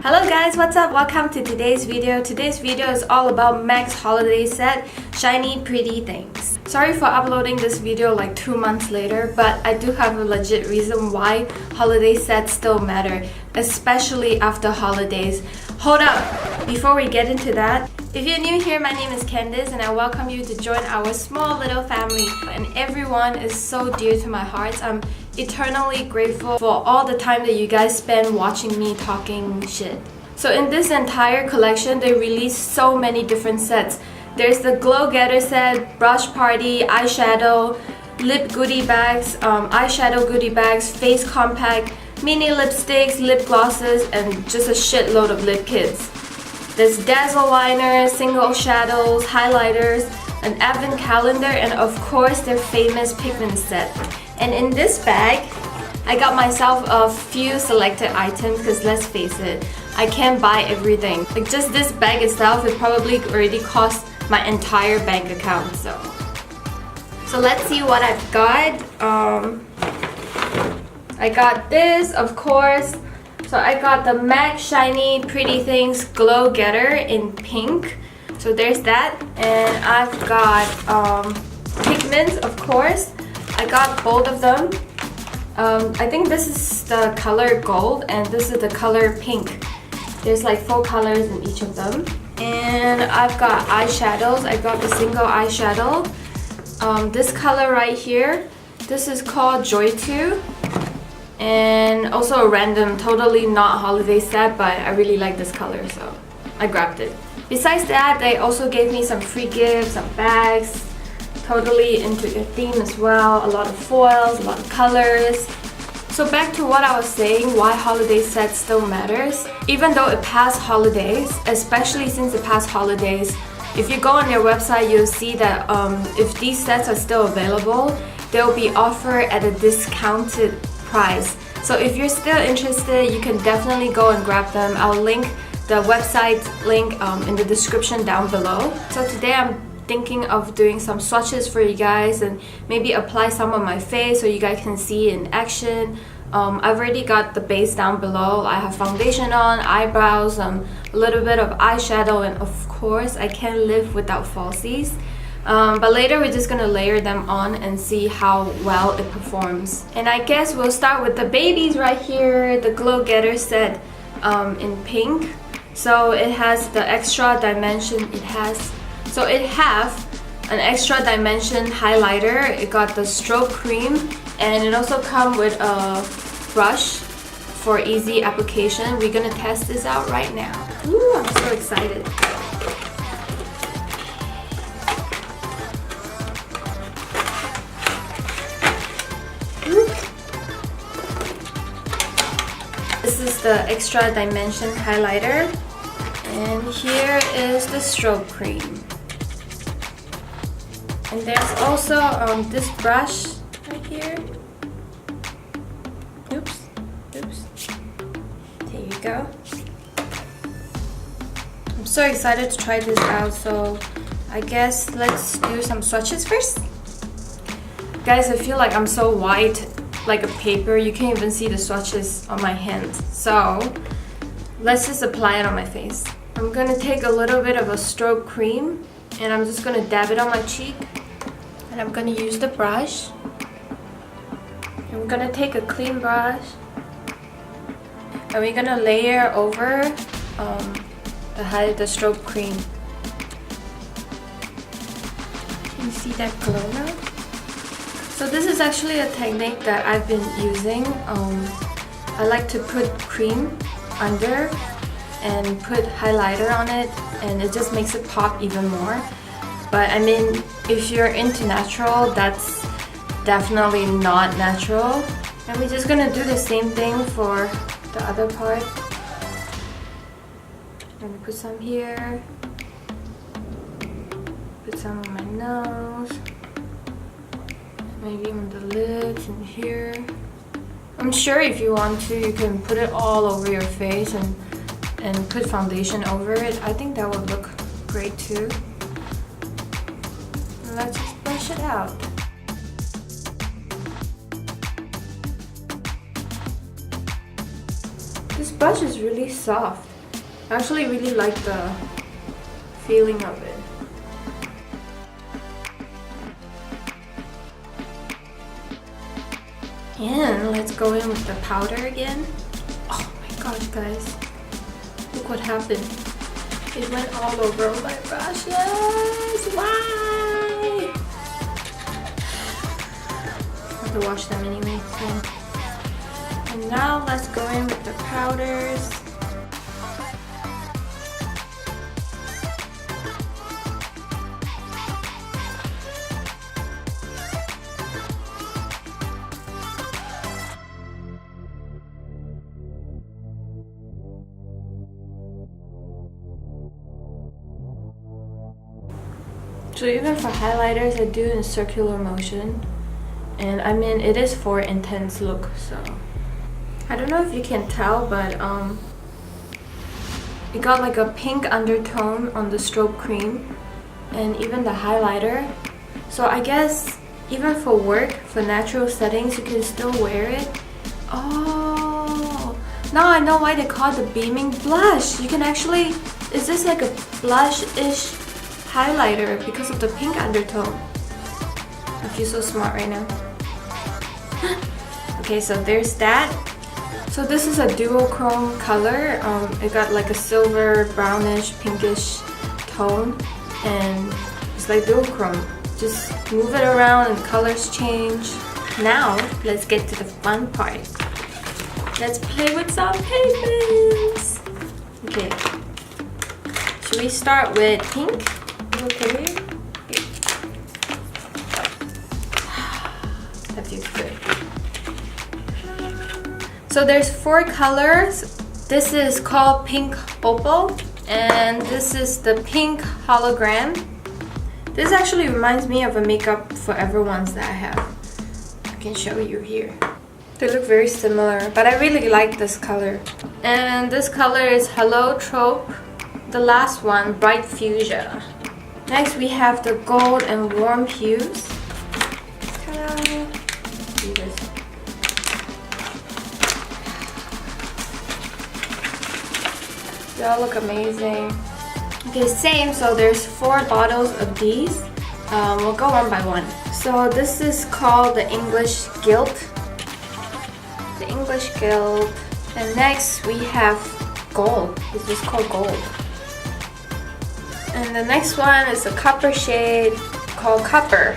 Hello guys, what's up? Welcome to today's video. Today's video is all about MAC's holiday set, Shiny Pretty Things. Sorry for uploading this video like 2 months later, but I do have a legit reason why holiday sets still matter, especially after holidays. Hold up! Before we get into that, if you're new here, my name is Candice and I welcome you to join our small little family. And everyone is so dear to my heart. I'm eternally grateful for all the time that you guys spend watching me talking shit. So in this entire collection, they released so many different sets. There's the Glow Getter set, brush party, eyeshadow, lip goodie bags, eyeshadow goodie bags, face compact, mini lipsticks, lip glosses, and just a shitload of lip kits. There's dazzle liners, single shadows, highlighters, an advent calendar, and of course their famous Pigments set. And in this bag, I got myself a few selected items because let's face it, I can't buy everything. Like just this bag itself, it probably already cost my entire bank account. So let's see what I've got. I got this, of course. So I got the MAC Shiny Pretty Things Glow Getter in pink. So there's that. And I've got Pigments, of course. I got both of them. I think this is the color gold and this is the color pink. There's like 4 colors in each of them. And I've got eyeshadows. I got the single eyeshadow. This color right here, this is called Joy 2. And also a random, totally not holiday set, but I really like this color, so I grabbed it. Besides that, they also gave me some free gifts, some bags, totally into your theme as well, a lot of foils, a lot of colors. So back to what I was saying, why holiday sets still matters. Even though it passed holidays, especially since it passed holidays, if you go on their website, you'll see that if these sets are still available, they'll be offered at a discounted price. So if you're still interested, you can definitely go and grab them. I'll link the website link in the description down below. So today I'm thinking of doing some swatches for you guys and maybe apply some on my face so you guys can see in action. I've already got the base down below. I have foundation on, eyebrows, a little bit of eyeshadow, and of course I can't live without falsies. But later we're just gonna layer them on and see how well it performs. And I guess we'll start with the babies right here, the Glow Getter set in pink. So it has the extra dimension. It has an extra dimension highlighter. It got the stroke cream, and it also comes with a brush for easy application. We're gonna test this out right now. Ooh, I'm so excited. This is the extra dimension highlighter, and here is the stroke cream. And there's also this brush right here. Oops. There you go. I'm so excited to try this out, so I guess let's do some swatches first. Guys, I feel like I'm so white, like a paper. You can't even see the swatches on my hands. So let's just apply it on my face. I'm gonna take a little bit of a stroke cream and I'm just gonna dab it on my cheek. And I'm gonna use the brush. And we're gonna take a clean brush and we're gonna layer over the stroke cream. Can you see that glow now? So this is actually a technique that I've been using. I like to put cream under and put highlighter on it, and it just makes it pop even more. But I mean, if you're into natural, that's definitely not natural. And we're just gonna do the same thing for the other part. I'm gonna put some here, put some on my nose, maybe on the lips and here. I'm sure if you want to, you can put it all over your face and put foundation over it. I think that would look great too. Let's just brush it out. This brush is really soft. I actually really like the feeling of it. And let's go in with the powder again. Oh my gosh, guys. Look what happened. It went all over. Oh my gosh, yes! Why? I have to wash them anyway. So. And now let's go in with the powders. So even for highlighters, I do in circular motion. And I mean, it is for intense look, so. I don't know if you can tell, but it got like a pink undertone on the strobe cream. And even the highlighter. So I guess even for work, for natural settings, you can still wear it. Oh, now I know why they call it the beaming blush. You can actually, is this like a blush-ish highlighter because of the pink undertone? I feel so smart right now. Okay, so there's that. So this is a duochrome color. It got like a silver, brownish, pinkish tone, and it's like duochrome. Just move it around and colors change. Now let's get to the fun part. Let's play with some pigments. Okay. Should we start with pink? Okay. That feels good. So there's 4 colors. This is called Pink Opal, and this is the Pink Hologram. This actually reminds me of a Makeup Forever ones that I have. I can show you here. They look very similar, but I really like this color. And this color is Hello Taupe. The last one, Bright Fuchsia. Next we have the gold and warm hues. Ta-da! See this. They all look amazing. Okay, same. So there's 4 bottles of these. We'll go one by one. So this is called the English Gilt. The English Gilt. And next we have gold. This is called gold. And the next one is a copper shade called Copper.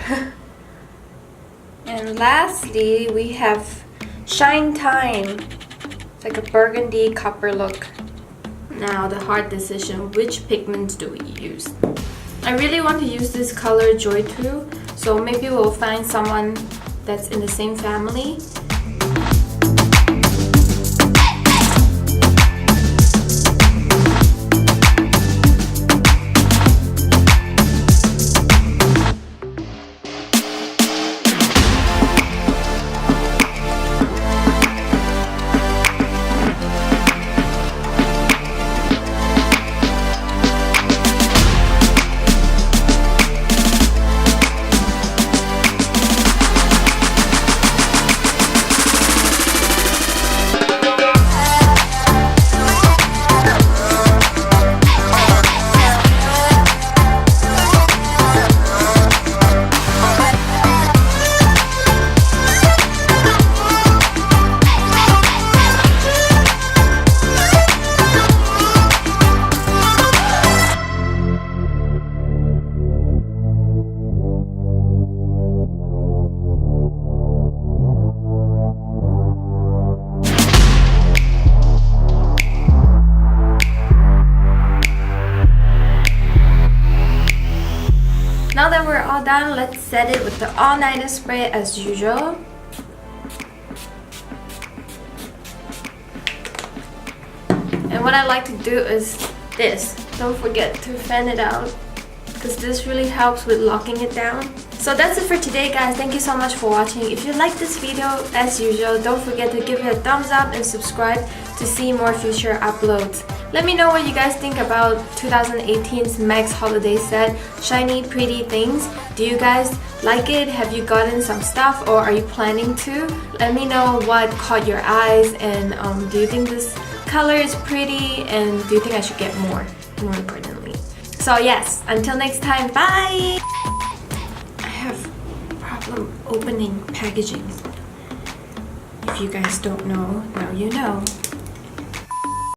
And lastly, we have Shine Time. It's like a burgundy copper look. Now the hard decision, which pigments do we use? I really want to use this color Joy 2, so maybe we'll find someone that's in the same family. Now that we're all done, let's set it with the all-nighter spray as usual. And what I like to do is this. Don't forget to fan it out, because this really helps with locking it down. So that's it for today, guys. Thank you so much for watching. If you like this video, as usual, don't forget to give it a thumbs up and subscribe to see more future uploads. Let me know what you guys think about 2018's Meg's holiday set, Shiny Pretty Things. Do you guys like it? Have you gotten some stuff, or are you planning to? Let me know what caught your eyes, and do you think this color is pretty, and do you think I should get more importantly. So yes, until next time, bye! I have problem opening packaging. If you guys don't know, now you know.